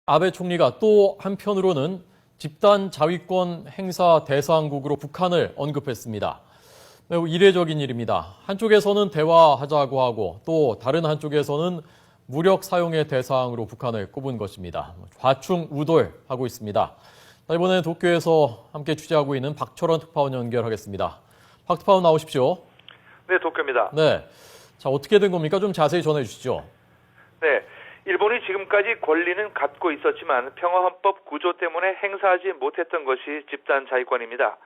아베 총리가 또 한편으로는 집단 자위권 행사 대상국으로 북한을 언급했습니다. 매우 이례적인 일입니다. 한쪽에서는 대화하자고 하고 또 다른 한쪽에서는 무력 사용의 대상으로 북한을 꼽은 것입니다. 좌충우돌하고 있습니다. 이번에 도쿄에서 함께 취재하고 있는 박철원 특파원 연결하겠습니다. 박 특파원 나오십시오. 네, 도쿄입니다. 네. 자, 어떻게 된 겁니까? 좀 자세히 전해 주시죠. 네, 일본이 지금까지 권리는 갖고 있었지만 평화헌법 구조 때문에 행사하지 못했던 것이 집단 자위권입니다.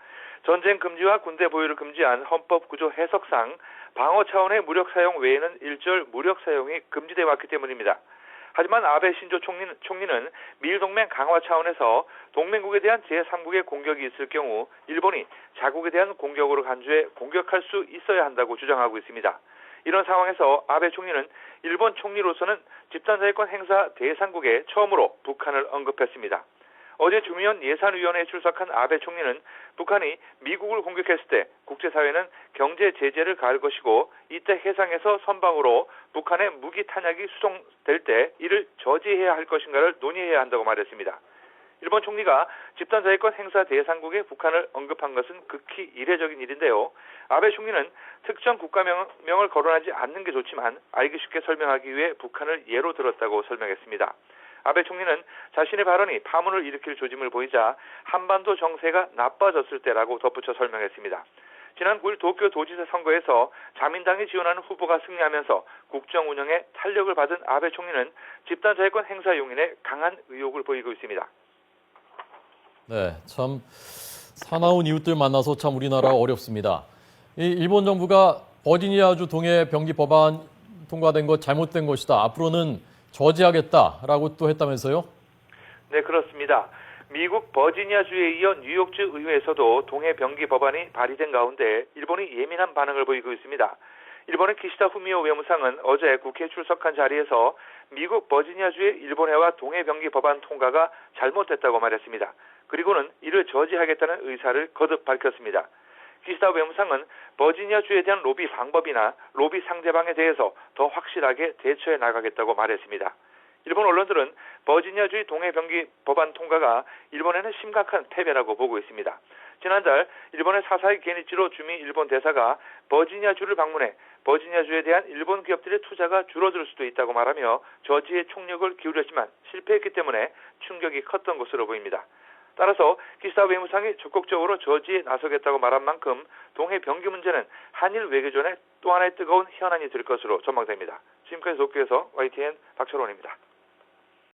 전쟁 금지와 군대 보유를 금지한 헌법 구조 해석상 방어 차원의 무력 사용 외에는 일절 무력 사용이 금지돼 왔기 때문입니다. 하지만 아베 신조 총리는 미일 동맹 강화 차원에서 동맹국에 대한 제3국의 공격이 있을 경우 일본이 자국에 대한 공격으로 간주해 공격할 수 있어야 한다고 주장하고 있습니다. 이런 상황에서 아베 총리는 일본 총리로서는 집단자위권 행사 대상국에 처음으로 북한을 언급했습니다. 어제 주미원 예산위원회에 출석한 아베 총리는 북한이 미국을 공격했을 때 국제사회는 경제 제재를 가할 것이고 이때 해상에서 선방으로 북한의 무기 탄약이 수송될 때 이를 저지해야 할 것인가를 논의해야 한다고 말했습니다. 일본 총리가 집단자위권 행사 대상국에 북한을 언급한 것은 극히 이례적인 일인데요. 아베 총리는 특정 국가명을 거론하지 않는 게 좋지만 알기 쉽게 설명하기 위해 북한을 예로 들었다고 설명했습니다. 아베 총리는 자신의 발언이 파문을 일으킬 조짐을 보이자 한반도 정세가 나빠졌을 때라고 덧붙여 설명했습니다. 지난 9일 도쿄 도지사 선거에서 자민당이 지원하는 후보가 승리하면서 국정 운영에 탄력을 받은 아베 총리는 집단자위권 행사 용인에 강한 의혹을 보이고 있습니다. 네, 참 사나운 이웃들 만나서 참 우리나라 어렵습니다. 이 일본 정부가 버지니아주 동해 병기 법안 통과된 것 잘못된 것이다. 앞으로는 저지하겠다라고 또 했다면서요? 네, 그렇습니다. 미국 버지니아주에 이어 뉴욕주 의회에서도 동해 병기 법안이 발의된 가운데 일본이 예민한 반응을 보이고 있습니다. 일본의 기시다 후미오 외무상은 어제 국회에 출석한 자리에서 미국 버지니아주의 일본해와 동해 병기 법안 통과가 잘못됐다고 말했습니다. 그리고는 이를 저지하겠다는 의사를 거듭 밝혔습니다. 기시다 외무상은 버지니아주에 대한 로비 방법이나 로비 상대방에 대해서 더 확실하게 대처해 나가겠다고 말했습니다. 일본 언론들은 버지니아주의 동해 병기 법안 통과가 일본에는 심각한 패배라고 보고 있습니다. 지난달 일본의 사사이 게니치로 주미 일본 대사가 버지니아주를 방문해 버지니아주에 대한 일본 기업들의 투자가 줄어들 수도 있다고 말하며 저지에 총력을 기울였지만 실패했기 때문에 충격이 컸던 것으로 보입니다. 따라서 기시다 외무상이 적극적으로 저지에 나서겠다고 말한 만큼 동해 병기 문제는 한일 외교전의 또 하나의 뜨거운 현안이 될 것으로 전망됩니다. 지금까지 도쿄에서 YTN 박철원입니다.